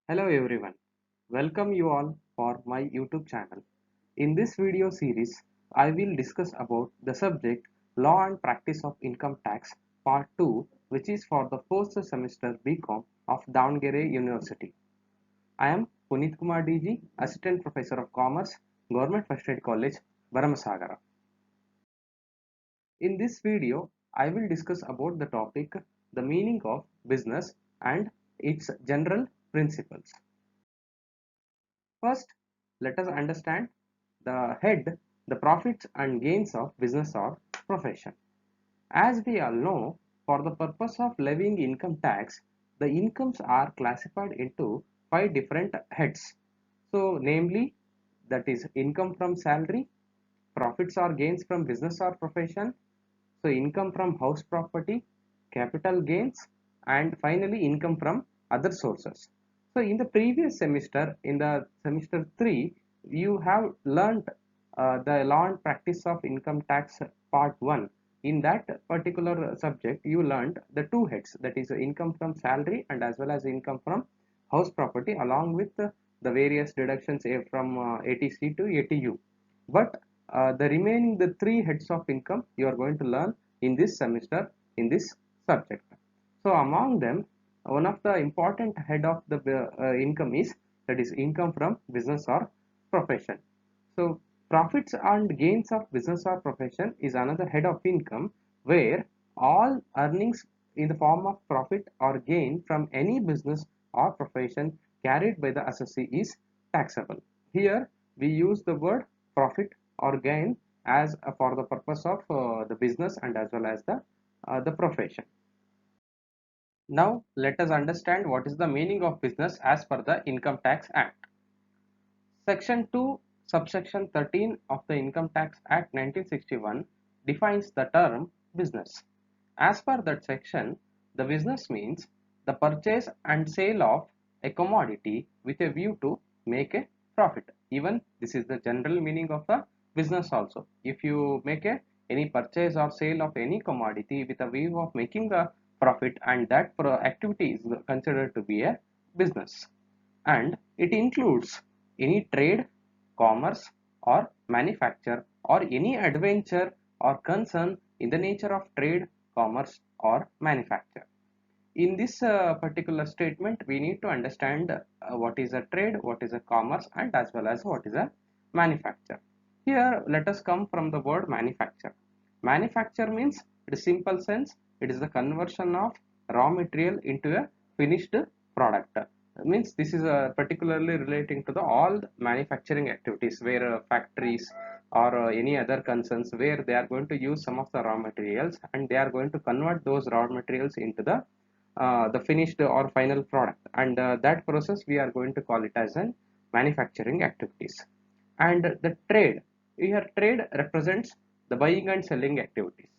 Hello everyone, welcome you all for my YouTube channel. In this video series, I will discuss about the subject Law and Practice of Income Tax Part 2, which is for the first semester BCom of Davangere University. I am Punit Kumar DG, Assistant Professor of Commerce, Government First Aid College, Baramasagara. In this video, I will discuss about the topic the meaning of business and its general principles. First, let us understand the head, the profits and gains of business or profession. As we all know, for the purpose of levying income tax, the incomes are classified into five different heads. So, namely, that is income from salary, profits or gains from business or profession, so income from house property, capital gains, and finally income from other sources. So in the previous semester, in the semester 3, you have learnt the law and practice of income tax part 1. In that particular subject, you learned the two heads, that is income from salary and as well as income from house property, along with the various deductions from ATC to ATU. But the remaining the three heads of income you are going to learn in this semester in this subject. So among them, one of the important head of the income is, that is income from business or profession. So profits and gains of business or profession is another head of income, where all earnings in the form of profit or gain from any business or profession carried by the assessee is taxable. Here we use the word profit or gain as for the purpose of the business and as well as the profession. Now let us understand what is the meaning of business as per the Income Tax Act. Section 2, subsection 13 of the Income Tax Act 1961 defines the term business. As per that section, the business means the purchase and sale of a commodity with a view to make a profit. Even this is the general meaning of the business also. If you make any purchase or sale of any commodity with a view of making a profit, and that activity is considered to be a business, and it includes any trade, commerce, or manufacture, or any adventure or concern in the nature of trade, commerce, or manufacture. In this particular statement, we need to understand what is a trade, what is a commerce, and as well as what is a manufacture. Here, let us come from the word manufacture. Manufacture means, in a simple sense, it is the conversion of raw material into a finished product. Means this is particularly relating to the all manufacturing activities, where factories or any other concerns where they are going to use some of the raw materials and they are going to convert those raw materials into the finished or final product, and that process we are going to call it as an manufacturing activities. And the trade, here trade represents the buying and selling activities.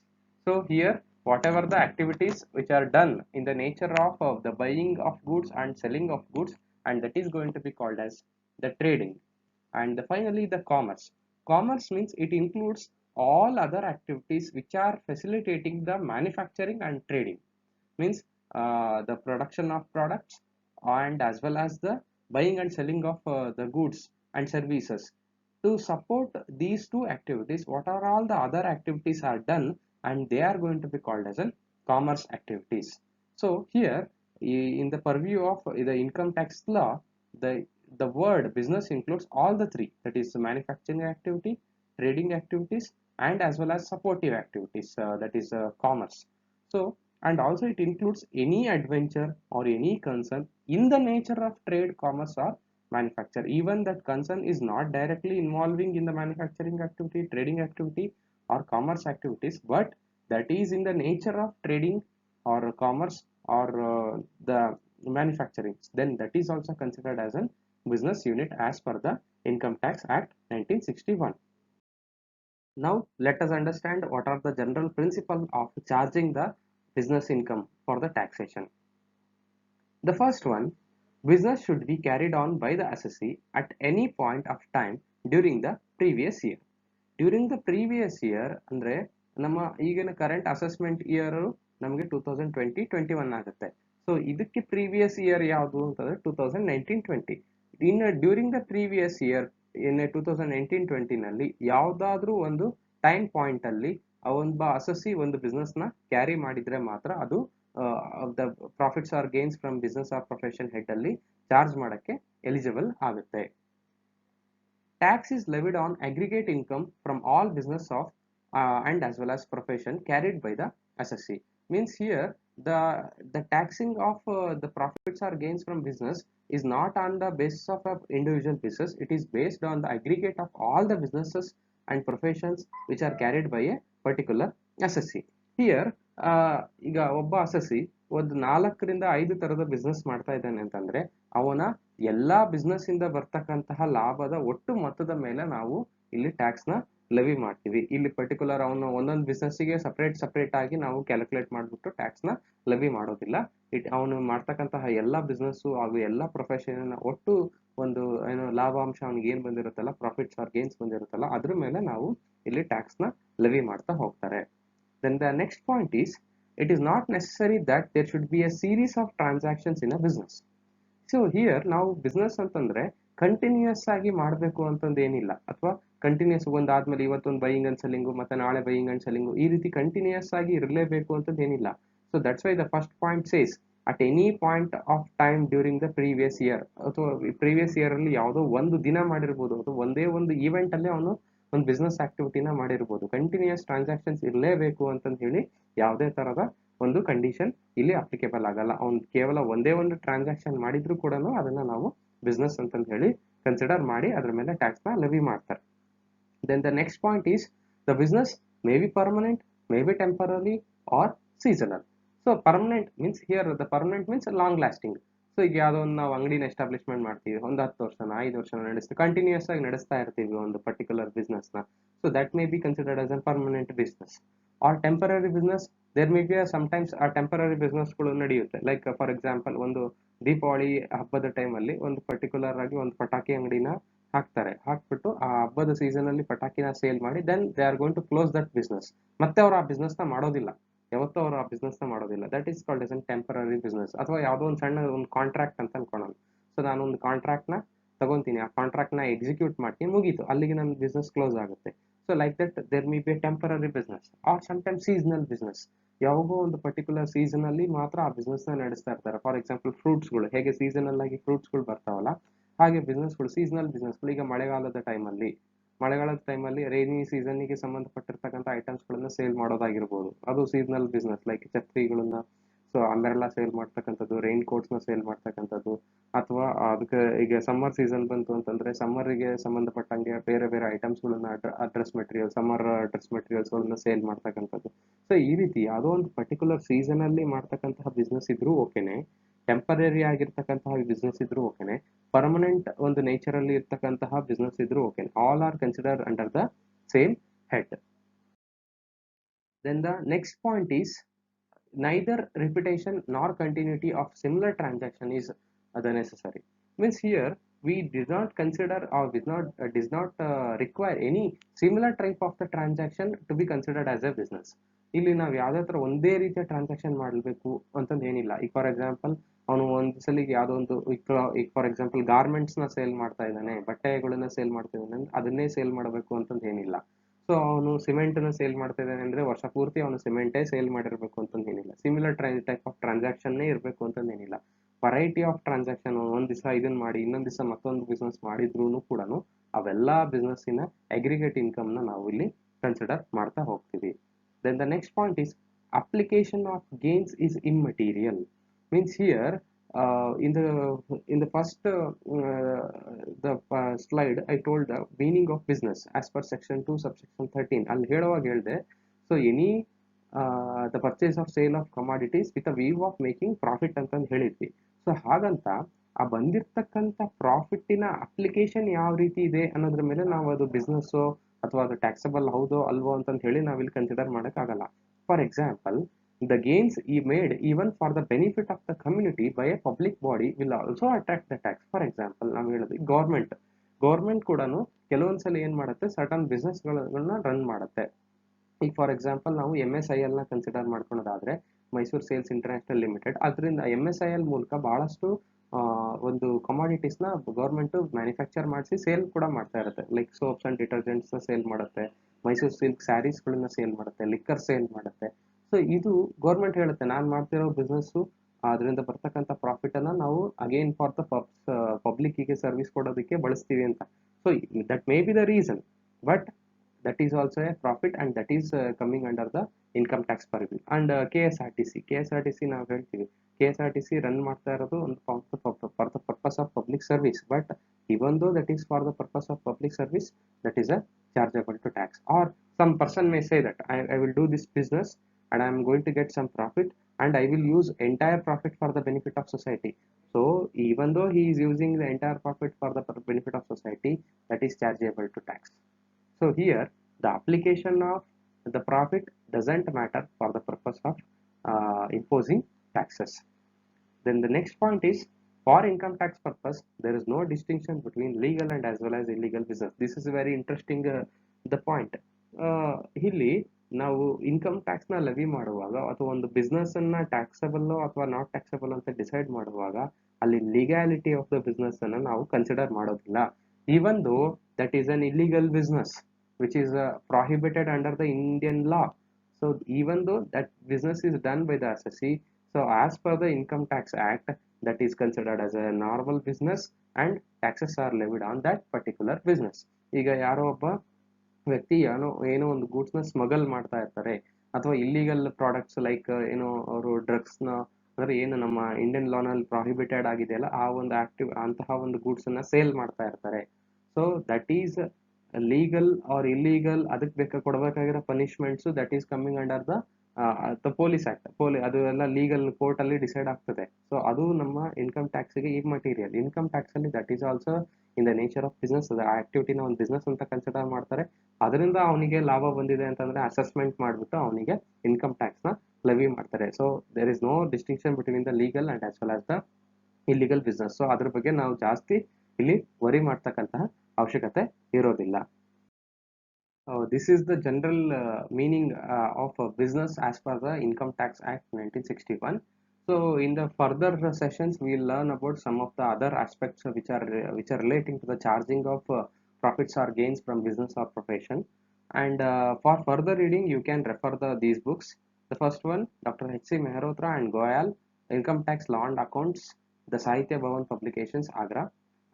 So here whatever the activities which are done in the nature of the buying of goods and selling of goods, and that is going to be called as the trading. And finally the commerce. Commerce means it includes all other activities which are facilitating the manufacturing and trading. Means the production of products and as well as the buying and selling of the goods and services. To support these two activities, what are all the other activities are done, and they are going to be called as a commerce activities. So here in the purview of the income tax law, the word business includes all the three, that is manufacturing activity, trading activities, and as well as supportive activities, that is commerce. So, and also it includes any adventure or any concern in the nature of trade, commerce, or manufacture. Even that concern is not directly involving in the manufacturing activity, trading activity, or commerce activities, but that is in the nature of trading or commerce or the manufacturing, then that is also considered as a business unit as per the Income Tax Act 1961. Now let us understand what are the general principles of charging the business income for the taxation. The first one, business should be carried on by the assessee at any point of time during the previous year. During the previous year ಅಂದ್ರೆ ನಮ್ಮ ಈಗಿನ current assessment year ನಮಗೆ 2020-21 ಆಗುತ್ತೆ. So ಇದಕ್ಕೆ previous year ಯಾವುದು ಅಂತಂದ್ರೆ 2019-20. ಇನ್ನು during the previous year ಇನ್ 2019-20 ನಲ್ಲಿ ಯಾವ್ದಾದ್ರೂ ಒಂದು ಟೈಮ್ ಪಾಯಿಂಟ್ ಅಲ್ಲಿ ಒಬ್ಬ ಅಸಸಿ ಒಂದು ಬಿಸ್ನೆಸ್ ನ ಕ್ಯಾರಿ ಮಾಡಿದ್ರೆ ಮಾತ್ರ ಅದು the profits R gains from business or profession head ಅಲ್ಲಿ ಚಾರ್ಜ್ ಮಾಡಕ್ಕೆ ಎಲಿಜಿಬಲ್ ಆಗುತ್ತೆ. Tax is levied on aggregate income from all business of and as well as profession carried by the assessee. Means here the taxing of the profits or gains from business is not on the basis of a individual business. It is based on the aggregate of all the businesses and professions which are carried by a particular assessee. Here ಈಗ ಒಬ್ಬ ಅಸಸಿ ಒಂದು 4-5 ತರದ business ಮಾಡ್ತಾ ಇದ್ದಾನೆ ಅಂತಂದ್ರೆ ಅವನ ಎಲ್ಲಾ business ಇಂದ ಬರ್ತಕ್ಕಂತಹ ಲಾಭದ ಒಟ್ಟು ಮೊತ್ತದ ಮೇಲೆ ನಾವು ಇಲ್ಲಿ ಟ್ಯಾಕ್ಸ್ ನ ಲೆವಿ ಮಾಡ್ತೀವಿ. ಇಲ್ಲಿ ಪರ್ಟಿಕ್ಯುಲರ್ ಅವನು ಒಂದೊಂದು ಬಿಸ್ನೆಸ್ ಗೆ ಸಪರೇಟ್ ಆಗಿ ನಾವು ಕ್ಯಾಲ್ಕುಲೇಟ್ ಮಾಡ್ಬಿಟ್ಟು ಟ್ಯಾಕ್ಸ್ ನ ಲೆವಿ ಮಾಡೋದಿಲ್ಲ. ಅವನು ಮಾಡ್ತಕ್ಕಂತಹ ಎಲ್ಲಾ ಬಿಸ್ನೆಸ್ ಹಾಗೂ ಎಲ್ಲಾ ಪ್ರೊಫೆಷನ್ ಒಟ್ಟು ಒಂದು ಏನು ಲಾಭಾಂಶ ಅವನಿಗೆ ಏನ್ ಬಂದಿರುತ್ತಲ್ಲ, ಪ್ರಾಫಿಟ್ಸ್ ಆರ್ ಗೇನ್ಸ್ ಬಂದಿರುತ್ತಲ್ಲ, ಅದ್ರ ಮೇಲೆ ನಾವು ಇಲ್ಲಿ ಟ್ಯಾಕ್ಸ್ ನ ಲೆವಿ ಮಾಡ್ತಾ ಹೋಗ್ತಾರೆ. Then the next point is, it is not necessary that there should be a series of transactions in a business. So here ನಾವು ಬಿಸ್ನೆಸ್ ಅಂತಂದ್ರೆ ಕಂಟಿನ್ಯೂಸ್ ಆಗಿ ಮಾಡಬೇಕು ಅಂತಂದು ಏನಿಲ್ಲ, ಅಥವಾ ಕಂಟಿನ್ಯೂಸ್ ಒಂದಾದ್ಮೇಲೆ ಇವತ್ತೊಂದು ಬೈಯಿಂಗ್ ಅಂಡ್ ಸೆಲ್ಲಿಂಗು ಮತ್ತೆ ನಾಳೆ ಬೈಯಿಂಗ್ ಅಂಡ್ ಸೆಲ್ಲಿಂಗು ಈ ರೀತಿ ಕಂಟಿನ್ಯೂಸ್ ಆಗಿ ಇರಲೇಬೇಕು ಅಂತಂದು ಏನಿಲ್ಲ. So that's why the first point says at any point of time during the previous year, ಅಥವಾ ಪ್ರೀವಿಯಸ್ ಇಯರ್ ಅಲ್ಲಿ ಯಾವುದೋ ಒಂದು ದಿನ ಮಾಡಿರ್ಬೋದು, ಅಥವಾ ಒಂದೇ ಒಂದು ಈವೆಂಟ್ ಅಲ್ಲೇ ಅವನು ಒಂದು ಬಿಸ್ನೆಸ್ ಆಕ್ಟಿವಿಟಿನ ಮಾಡಿರ್ಬೋದು. ಕಂಟಿನ್ಯೂಸ್ ಟ್ರಾನ್ಸಾಕ್ಷನ್ಸ್ ಇರಲೇಬೇಕು ಅಂತಂದು ಹೇಳಿ ಯಾವುದೇ ತರದ ಒಂದು ಕಂಡೀಷನ್ ಇಲ್ಲಿ ಅಪ್ಲಿಕೇಬಲ್ ಆಗಲ್ಲ. ಅವ್ನು ಕೇವಲ ಒಂದೇ ಒಂದು ಟ್ರಾನ್ಸಾಕ್ಷನ್ ಮಾಡಿದ್ರು ಕೂಡ ಅದನ್ನ ನಾವು ಬಿಸ್ನೆಸ್ ಅಂತಂದು ಹೇಳಿ ಕನ್ಸಿಡರ್ ಮಾಡಿ ಅದ್ರ ಮೇಲೆ ಟ್ಯಾಕ್ಸ್ ನ ಲೆವಿ ಮಾಡ್ತಾರೆ. Then the next point is, the business may be permanent, may be temporary or seasonal. So permanent means, here the permanent means long lasting. So ಈಗ ಯಾವುದೋ ಒಂದು ನಾವು ಅಂಗಡಿನ ಎಸ್ಟಾಬ್ಲಿಷ್ಮೆಂಟ್ ಮಾಡ್ತೀವಿ, ಒಂದು 10 ವರ್ಷನ 5 ವರ್ಷನ ನಡೆಸ್ತೀವಿ, ಕಂಟಿನ್ಯೂಸ್ ಆಗಿ ನಡೆಸ್ತಾ ಇರ್ತೀವಿ ಒಂದು ಪರ್ಟಿಕ್ಯುಲರ್ ಬಿಸ್ನೆಸ್ ನ. So that may be considered as a permanent business. Or temporary business, there may be sometimes ಆ ಟೆಂಪರರಿ ಬಿಸ್ನೆಸ್ಗಳು ನಡೆಯುತ್ತೆ. ಲೈಕ್ ಫಾರ್ ಎಕ್ಸಾಂಪಲ್, ಒಂದು ದೀಪಾವಳಿ ಹಬ್ಬದ ಟೈಮಲ್ಲಿ ಒಂದು ಪರ್ಟಿಕ್ಯುಲರ್ ಆಗಿ ಒಂದು ಪಟಾಕಿ ಅಂಗಡಿನ ಹಾಕ್ಬಿಟ್ಟು ಆ ಹಬ್ಬದ ಸೀಸನ್ ಅಲ್ಲಿ ಪಟಾಕಿನ ಸೇಲ್ ಮಾಡಿ then they are going to close that business. ಮತ್ತೆ ಅವ್ರು ಆ ಬಿಸ್ನೆಸ್ ನ ಮಾಡೋದಿಲ್ಲ, ಯಾವತ್ತೂ ಅವರು ಆ ಬಿಸ್ನೆಸ್ ನ ಮಾಡೋದಿಲ್ಲ. That is called as an temporary business. ಅಥವಾ ಯಾವುದೋ ಒಂದು ಸಣ್ಣ ಒಂದು ಕಾಂಟ್ರಾಕ್ಟ್ ಅಂತ ಅನ್ಕೊಳ್ಳೋಣ. ಸೊ ನಾನು ಒಂದು ಕಾಂಟ್ರಾಕ್ಟ್ ನ ತಗೊಂತೀನಿ, ಆ ಕಾಂಟ್ರಾಕ್ಟ್ ನ ಎಕ್ಸಿಕ್ಯೂಟ್ ಮಾಡ್ತೀನಿ, ಮುಗೀತು, ಅಲ್ಲಿಗೆ ನನ್ನ ಬಿಸ್ನೆಸ್ ಕ್ಲೋಸ್ ಆಗುತ್ತೆ. So like that there may be temporary business or sometimes seasonal business. ಯಾವಾಗೋ ಒಂದು ಪರ್ಟಿಕ್ಯುಲರ್ ಸೀಸನ್ ಅಲ್ಲಿ ಮಾತ್ರ ಆ ಬಿಸ್ನೆಸ್ ನ ನಡೆಸ್ತಾ ಇರ್ತಾರೆ. ಫಾರ್ ಎಕ್ಸಾಂಪಲ್ ಫ್ರೂಟ್ಸ್ಗಳು ಹೇಗೆ ಸೀಸನಲ್ ಆಗಿ ಫ್ರೂಟ್ಸ್ಗಳು ಬರ್ತಾವಲ್ಲ, ಹಾಗೆ ಬಿಸ್ನೆಸ್ಗಳು ಸೀಸನಲ್ ಬಿಸ್ನೆಸ್ಗಳು ಈಗ ಮಳೆಗಾಲದ ಟೈಮಲ್ಲಿ ರೈನಿ ಸೀಸನ್ಗೆ ಸಂಬಂಧಪಟ್ಟಿರ್ತಕ್ಕಂಥ ಐಟಮ್ಸ್ಗಳನ್ನ ಸೇಲ್ ಮಾಡೋದಾಗಿರ್ಬೋದು, ಅದು ಸೀಸನಲ್ ಬಿಸ್ನೆಸ್. ಲೈಕ್ ಛತ್ರಿಗಳನ್ನ, ಸೊ ಅಂಬ್ರೆಲ್ಲಾ ಸೇಲ್ ಮಾಡ್ತಕ್ಕಂಥದ್ದು, ರೈನ್ ಕೋಟ್ಸ್ ನ ಸೇಲ್ ಮಾಡ್ತಕ್ಕಂಥದ್ದು, ಅಥವಾ ಅದಕ್ಕೆ ಈಗ ಸಮ್ಮರ್ ಸೀಸನ್ ಬಂತು ಅಂತಂದ್ರೆ ಸಮ್ಮರ್ಗೆ ಸಂಬಂಧಪಟ್ಟಂಗೆ ಬೇರೆ ಬೇರೆ ಐಟಮ್ಸ್ಗಳನ್ನ dress material, summer dress materials ಗಳನ್ನ ಸೇಲ್ ಮಾಡ್ತಕ್ಕಂಥದ್ದು. ಸೊ ಈ ರೀತಿ ಯಾವುದೋ ಒಂದು ಪರ್ಟಿಕ್ಯುಲರ್ ಸೀಸನ್ ಅಲ್ಲಿ ಮಾಡ್ತಕ್ಕಂತಹ ಬಿಸ್ನೆಸ್ ಇದ್ರೂ ಓಕೆನೆ, ಟೆಂಪರರಿ ಆಗಿರ್ತಕ್ಕಂತಹ ಬಿಸ್ನೆಸ್ ಇದ್ರೂ ಓಕೆನೆ, ಪರ್ಮನೆಂಟ್ ಒಂದು ನೇಚರ್ ಅಲ್ಲಿ ಇರ್ತಕ್ಕಂತಹ ಬಿಸ್ನೆಸ್ ಇದ್ರೂ ಓಕೆನೆ, all are considered under the same head. Then the next point is, neither repetition nor continuity of similar transaction is the necessary. Means here we did not consider or does not require any similar type of the transaction to be considered as a business. ಇಲ್ಲಿ ನಾವು ಯಾವುದೇ ತರ ಒಂದೇ ರೀತಿಯ transaction ಮಾಡಬೇಕು ಅಂತಂದು ಏನಿಲ್ಲ. ಈಗ ಫಾರ್ ಎಕ್ಸಾಂಪಲ್ ಅವನು ಒಂದು ಸಲಿಗೆ ಯಾವುದೋ ಒಂದು ಈಗ ಫಾರ್ ಎಕ್ಸಾಂಪಲ್ ಗಾರ್ಮೆಂಟ್ಸ್ ನ ಸೇಲ್ ಮಾಡ್ತಾ ಇದ್ದಾನೆ, ಬಟ್ಟೆಗಳನ್ನ ಸೇಲ್ ಮಾಡ್ತಾ ಇದ್ದಾನೆ, ಅದನ್ನೇ ಸೇಲ್ ಮಾಡಬೇಕು ಅಂತಂದು ಏನಿಲ್ಲ. ಸೊ ಅವನು ಸಿಮೆಂಟ್ ನ ಸೇಲ್ ಮಾಡ್ತಾ ಇದ್ದಾನೆ ಅಂದ್ರೆ ವರ್ಷ ಪೂರ್ತಿ ಅವನು ಸಿಮೆಂಟೇ ಸೇಲ್ ಮಾಡಿರ್ಬೇಕು ಅಂತಂದು ಏನಿಲ್ಲ. ಸಿಮಿಲರ್ ಟೈಪ್ ಆಫ್ ಟ್ರಾನ್ಸಾಕ್ಷನ್ ಇರಬೇಕು ಅಂತಂದು ಏನಿಲ್ಲ. ವೆರೈಟಿ ಆಫ್ ಟ್ರಾನ್ಸಾಕ್ಷನ್, ಒಂದ್ ದಿವಸ ಇದನ್ನ ಮಾಡಿ ಇನ್ನೊಂದ್ ದಿವಸ ಮತ್ತೊಂದು ಬಿಸ್ನೆಸ್ ಮಾಡಿದ್ರು ಕೂಡ ಅವೆಲ್ಲಾ ಬಿಸ್ನೆಸ್ಸಿನ ಅಗ್ರಿಗೇಟ್ ಇನ್ಕಮ್ ನ ನಾವು ಇಲ್ಲಿ ಕನ್ಸಿಡರ್ ಮಾಡ್ತಾ ಹೋಗ್ತೀವಿ. Then the next point is, application of gains is immaterial. Means here in the first slide I told the meaning of business as per section 2 subsection 13. ಅಲ್ಲಿ ಹೇಳುವಾಗ ಹೇಳಿದೆ, so any the purchase of sale of commodities with a view of making profit ಅಂತಂದು ಹೇಳಿದ್ವಿ. So ಹಾಗಂತ ಆ ಬಂದಿರ್ತಕ್ಕಂಥ ಪ್ರಾಫಿಟ್ಟಿನ application ಯಾವ ರೀತಿ ಇದೆ ಅನ್ನೋದ್ರ ಮೇಲೆ ನಾವು ಅದು ಬಿಸ್ನೆಸ್ ಅಥವಾ ಅದು ಟ್ಯಾಕ್ಸಬಲ್ ಹೌದೋ ಅಲ್ವೋ ಅಂತಂದು ಹೇಳಿ ನಾವಿಲ್ಲಿ ಕನ್ಸಿಡರ್ ಮಾಡೋಕ್ಕಾಗಲ್ಲ. For example, the gains made even for the benefit of the community by a public body will also attract the tax. For example, ನಾವು ಹೇಳಿದ್ವಿ ಗೌರ್ಮೆಂಟ್ ಕೂಡ ಕೆಲವೊಂದ್ಸಲ ಏನ್ ಮಾಡುತ್ತೆ, ಸರ್ಟನ್ ಬಿಸ್ನೆಸ್ ಗಳನ್ನ ರನ್ ಮಾಡುತ್ತೆ. ಈಗ ಫಾರ್ ಎಕ್ಸಾಂಪಲ್ ನಾವು MSIL ನ ಕನ್ಸಿಡರ್ ಮಾಡ್ಕೊಳ್ಳೋದಾದ್ರೆ, ಮೈಸೂರು ಸೇಲ್ಸ್ ಇಂಟರ್ನ್ಯಾಷನಲ್ ಲಿಮಿಟೆಡ್. ಅದರಿಂದ MSIL ಮೂಲಕ ಬಹಳಷ್ಟು ಒಂದು ಕಮಾಡಿಟೀಸ್ನ ಗೌರ್ಮೆಂಟು ಮ್ಯಾನುಫ್ಯಾಕ್ಚರ್ ಮಾಡಿಸಿ ಸೇಲ್ ಕೂಡ ಮಾಡ್ತಾ ಇರುತ್ತೆ. ಲೈಕ್ ಸೋಪ್ಸ್ ಆ್ಯಂಡ್ ಡಿಟರ್ಜೆಂಟ್ಸ್ನ ಸೇಲ್ ಮಾಡುತ್ತೆ, ಮೈಸೂರು ಸಿಲ್ಕ್ ಸ್ಯಾರೀಸ್ಗಳನ್ನ ಸೇಲ್ ಮಾಡುತ್ತೆ, ಲಿಕ್ಕರ್ ಸೇಲ್ ಮಾಡುತ್ತೆ. ಸೊ ಇದು ಗೌರ್ಮೆಂಟ್ ಹೇಳುತ್ತೆ ನಾನು ಮಾಡ್ತಿರೋ ಬಿಸ್ನೆಸ್ಸು ಅದರಿಂದ ಬರ್ತಕ್ಕಂಥ ಪ್ರಾಫಿಟನ್ನು ನಾವು ಅಗೇನ್ ಫಾರ್ ದ ಪಬ್ಲಿಕ್ಕಿಗೆ ಸರ್ವಿಸ್ ಕೊಡೋದಕ್ಕೆ ಬಳಸ್ತೀವಿ ಅಂತ. So that may be the reason, but that is also a profit and that is coming under the income tax purview. And KSRTC ನಾವು ಹೇಳ್ತೀವಿ KSRTC ರನ್ ಮಾಡ್ತಾ ಇರೋದು ಒಂದು for the purpose of public service, but even though that is for the purpose of public service, that is a chargeable to tax. Or some person may say that I will do this business and I am going to get some profit and I will use entire profit for the benefit of society. So even though he is using the entire profit for the benefit of society, that is chargeable to tax. So here the application of the profit doesn't matter for the purpose of imposing taxes. Then the next point is, for income tax purpose there is no distinction between legal and as well as illegal business. This is very interesting the point. ಇಲ್ಲಿ ನಾವು income ಟ್ಯಾಕ್ಸ್ನ levy ಮಾಡುವಾಗ ಅಥವಾ ಒಂದು ಬಿಸ್ನೆಸ್ಸನ್ನು taxable ಅಥವಾ not taxable ಅಂತ decide ಮಾಡುವಾಗ ಅಲ್ಲಿ ಲೀಗಾಲಿಟಿ ಆಫ್ ದ ಬಿಸ್ನೆಸ್ಸನ್ನು ನಾವು ಕನ್ಸಿಡರ್ ಮಾಡೋದಿಲ್ಲ. Even though that is an illegal business which is prohibited under the Indian law. So even though that business is done by the assessee, so as per the Income Tax Act, that is considered as a normal business and taxes are levied on that particular business. ಈಗ ಯಾರೋ ಒಬ್ಬ ವ್ಯಕ್ತಿ ಏನೋ ಒಂದು ಗೂಡ್ಸ್ನ smuggle ಮಾಡ್ತಾ ಇರ್ತಾರೆ ಅಥವಾ illegal products like ಏನೋ ಅವರು ಡ್ರಗ್ಸ್ನ ಅಂದರೆ ಏನು ನಮ್ಮ ಇಂಡಿಯನ್ ಲಾನಲ್ಲಿ ಪ್ರಾಹಿಬಿಟೆಡ್ ಆಗಿದೆಯಲ್ಲ ಆ ಒಂದು ಅಂತಹ ಒಂದು ಗೂಡ್ಸನ್ನು ಸೇಲ್ ಮಾಡ್ತಾ ಇರ್ತಾರೆ. So that is legal or illegal, ಅದಕ್ಕೆ ಕೊಡಬೇಕಾಗಿರೋ punishments that is coming under the police act. ಅದು ಎಲ್ಲ ಲೀಗಲ್ ಕೋರ್ಟಲ್ಲಿ ಡಿಸೈಡ್ ಆಗ್ತದೆ. ಸೊ ಅದು ನಮ್ಮ ಇನ್ಕಮ್ ಟ್ಯಾಕ್ಸಿಗೆ ಈ ಮಟೀರಿಯಲ್. ಇನ್ಕಮ್ ಟ್ಯಾಕ್ಸಲ್ಲಿ that is also in the nature of business. ಆ ಆಕ್ಟಿವಿಟಿನ ಒಂದು ಬಿಸ್ನೆಸ್ ಅಂತ ಕನ್ಸಿಡರ್ ಮಾಡ್ತಾರೆ. ಅದರಿಂದ ಅವನಿಗೆ ಲಾಭ ಬಂದಿದೆ ಅಂತಂದರೆ ಅಸೆಸ್ಮೆಂಟ್ ಮಾಡಿಬಿಟ್ಟು ಅವನಿಗೆ ಇನ್ಕಮ್ ಟ್ಯಾಕ್ಸ್ನ ಲೆವಿ ಮಾಡ್ತಾರೆ. So there is no distinction between the legal and as well as the illegal business. So ಅದ್ರ ಬಗ್ಗೆ ನಾವು ಜಾಸ್ತಿ ಇಲ್ಲಿ ವರಿ ಮಾಡ್ತಕ್ಕಂತಹ ಅವಶ್ಯಕತೆ ಇರೋದಿಲ್ಲ. This is the general meaning of business as per the Income Tax Act 1961. So in the further sessions we will learn about some of the other aspects which are relating to the charging of profits or gains from business or profession. And for further reading you can refer these books. The first one, Dr. H.C. Mehrotra and Goyal, Income Tax Law and Accounts, the Sahitya Bhavan Publications, Agra.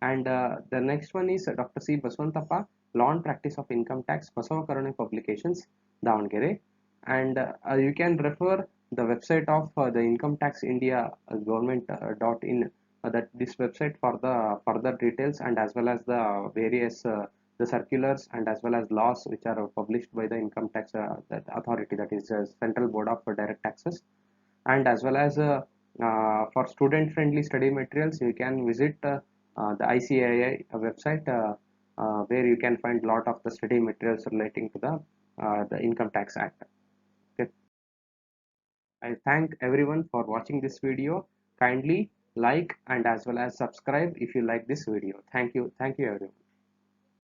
And the next one is Dr. C. Baswantappa, Law and Practice of Income Tax, Basavakarane Publications, Davangere. And you can refer the website of the Income Tax India government.in, that this website for the further details and as well as the various the circulars and as well as laws which are published by the Income Tax that authority, that is Central Board of Direct Taxes. And as well as for student friendly study materials you can visit the ICAI website where you can find lot of the study materials relating to the Income Tax Act. Okay. I thank everyone for watching this video. Kindly like and as well as subscribe if you like this video. Thank you everyone.